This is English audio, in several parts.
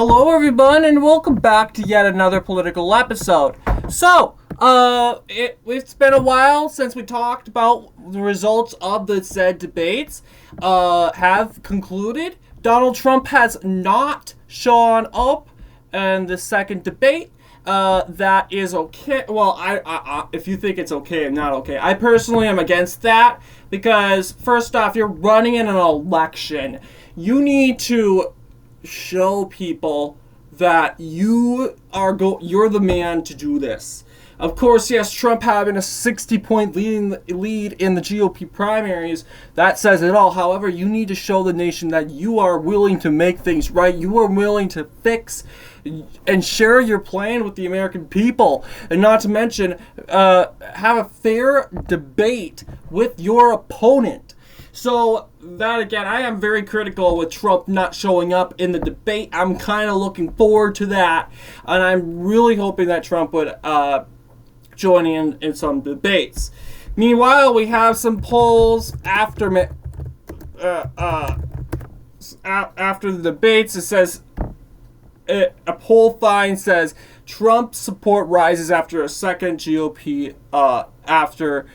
Hello, everyone, and welcome back to yet another political episode. It's been a while since we talked about the results of the said debates. Have concluded. Donald Trump has not shown up in the second debate. That is okay. Well, if you think it's okay, I'm not okay. I personally am against that because, first off, you're running in an election. You need to show people that you're the man to do this. Of course, yes, Trump having a 60-point lead in the GOP primaries, that says it all. However, you need to show the nation that you are willing to make things right. You are willing to fix and share your plan with the American people. And not to mention, have a fair debate with your opponent. So, that again, I am very critical with Trump not showing up in the debate. I'm kind of looking forward to that. And I'm really hoping that Trump would join in some debates. Meanwhile, we have some polls after the debates. It says, a poll find says, Trump support rises after a second GOP, after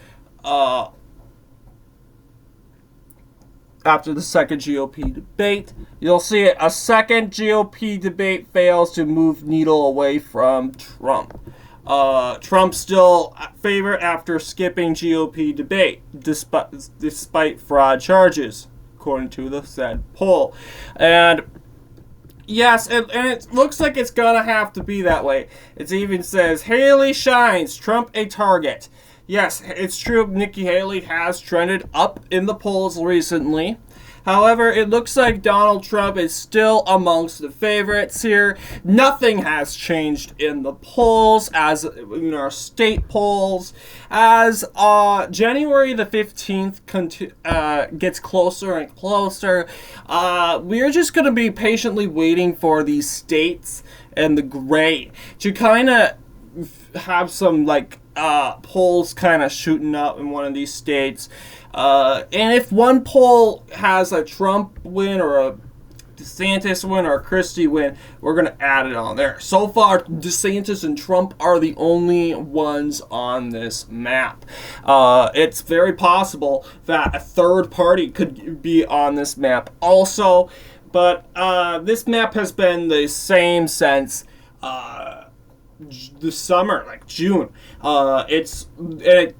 the second GOP debate. You'll see it. A second GOP debate fails to move needle away from Trump. Trump still favorite after skipping GOP debate, despite fraud charges, according to the said poll. And yes, and it looks like it's gonna have to be that way. It even says, Haley shines, Trump a target. Yes, it's true, Nikki Haley has trended up in the polls recently. However, it looks like Donald Trump is still amongst the favorites here. Nothing has changed in the polls, as in our state polls. As January the 15th gets closer and closer, we're just going to be patiently waiting for these states and the gray to kind of have some, polls kind of shooting up in one of these states. And if one poll has a Trump win or a DeSantis win or a Christie win, we're going to add it on there. So far, DeSantis and Trump are the only ones on this map. It's very possible that a third party could be on this map also. But this map has been the same since the summer, like June. It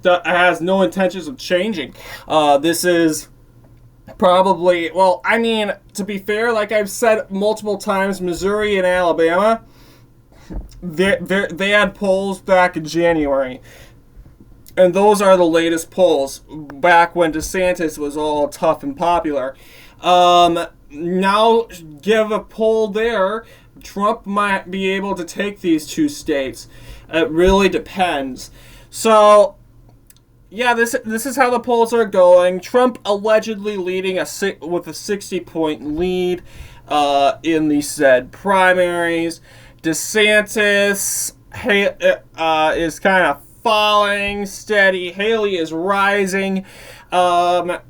has no intentions of changing. This is probably, to be fair, like I've said multiple times, Missouri and Alabama, they had polls back in January. And those are the latest polls, back when DeSantis was all tough and popular. Now, give a poll there, Trump might be able to take these two states. It really depends. So, yeah, this is how the polls are going. Trump allegedly leading with a 60-point lead in the said primaries. DeSantis is kind of falling steady. Haley is rising. But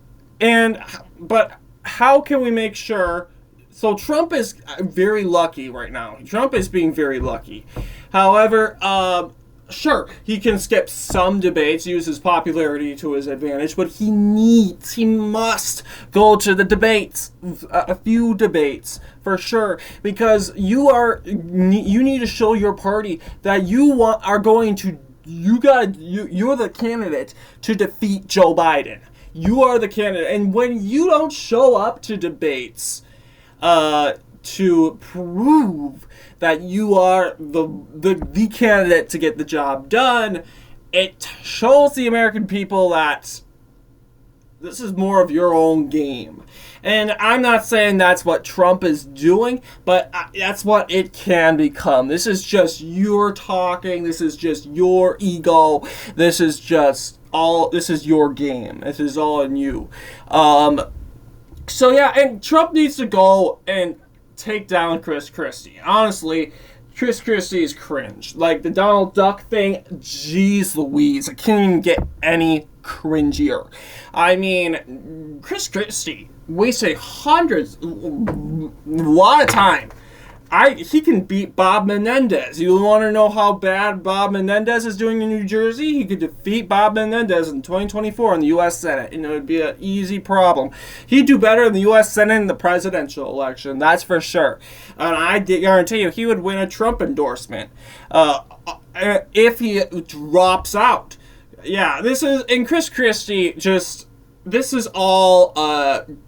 how can we make sure? So Trump is very lucky right now. Trump is being very lucky. However, sure, he can skip some debates, use his popularity to his advantage, but he must go to the debates, a few debates, for sure, because you need to show your party that you're the candidate to defeat Joe Biden. You are the candidate, and when you don't show up to debates to prove that you are the candidate to get the job done, it shows the American people that this is more of your own game. And I'm not saying that's what Trump is doing, but that's what it can become. This is just your talking. This is just your ego. This is your game. This is all in you. So yeah, and Trump needs to go and take down Chris Christie. Honestly, Chris Christie is cringe. Like the Donald Duck thing, jeez Louise, I can't even get any cringier. I mean, Chris Christie wasted a lot of time He can beat Bob Menendez. You want to know how bad Bob Menendez is doing in New Jersey? He could defeat Bob Menendez in 2024 in the U.S. Senate, and it would be an easy problem. He'd do better in the U.S. Senate in the presidential election, that's for sure. And I guarantee you, he would win a Trump endorsement if he drops out. Yeah, and Chris Christie just... This is all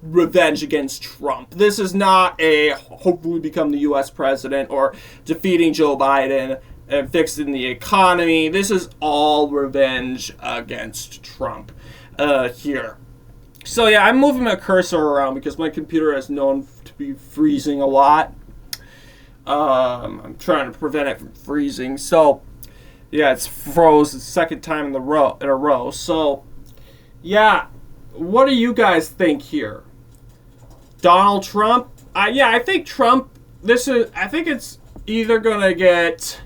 revenge against Trump. This is not a hopefully become the U.S. president or defeating Joe Biden and fixing the economy. This is all revenge against Trump here. So yeah, I'm moving my cursor around because my computer is known to be freezing a lot. I'm trying to prevent it from freezing. So yeah, it's froze the second time in a row. So yeah. What do you guys think here? Donald Trump? I think Trump, I think it's either going to get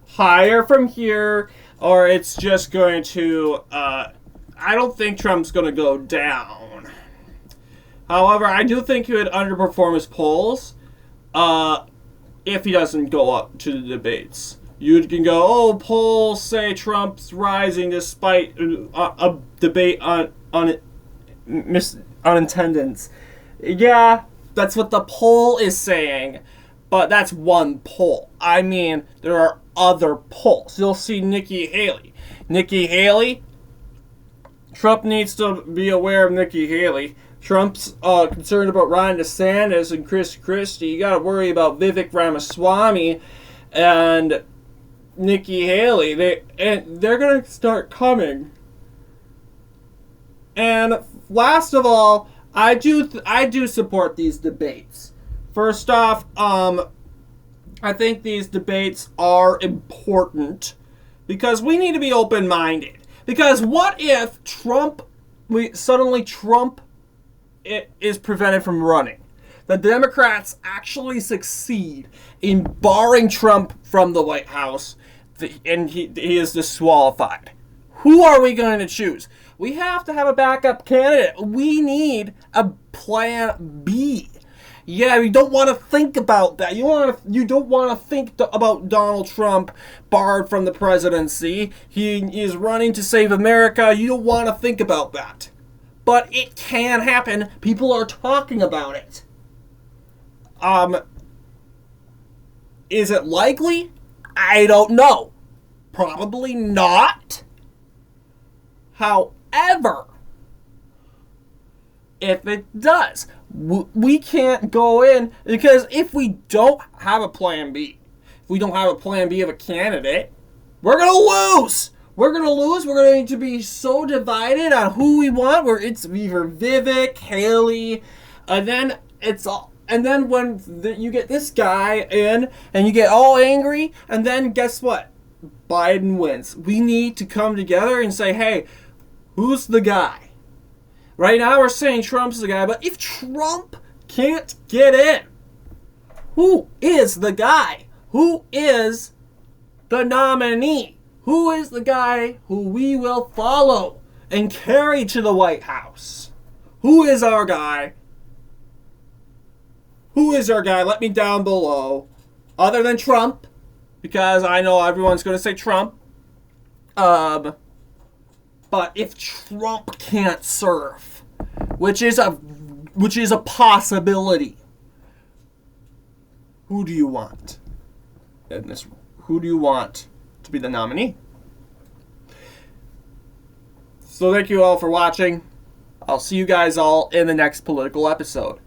higher from here, or it's just going to, I don't think Trump's going to go down. However, I do think he would underperform his polls if he doesn't go up to the debates. You can go, polls say Trump's rising despite a debate on unattendance. Yeah, that's what the poll is saying, but that's one poll. I mean, there are other polls. You'll see Nikki Haley. Trump needs to be aware of Nikki Haley. Trump's concerned about Ron DeSantis and Chris Christie. You got to worry about Vivek Ramaswamy and Nikki Haley. They're going to start coming. And last of all, I do support these debates. First off, I think these debates are important because we need to be open-minded. Because what if Trump is prevented from running? The Democrats actually succeed in barring Trump from the White House, and he is disqualified. Who are we going to choose? We have to have a backup candidate. We need a plan B. Yeah, we don't want to think about that. You don't want to think about Donald Trump barred from the presidency. He is running to save America. You don't want to think about that. But it can happen. People are talking about it. Is it likely? I don't know. Probably not. However, if it does, we can't go in, because if we don't have a plan B, if we don't have a plan B of a candidate, we're going to lose. We're going to lose. We're going to be so divided on who we want, where it's either Vivek, Haley, and then when you get this guy in and you get all angry, and then guess what? Biden wins. We need to come together and say, hey, who's the guy? Right now we're saying Trump's the guy, but if Trump can't get in, who is the guy? Who is the nominee? Who is the guy who we will follow and carry to the White House? Who is our guy? Who is our guy? Let me down below. Other than Trump, because I know everyone's going to say Trump. But if Trump can't serve, which is a possibility, who do you want in this? Who do you want to be the nominee? So thank you all for watching. I'll see you guys all in the next political episode.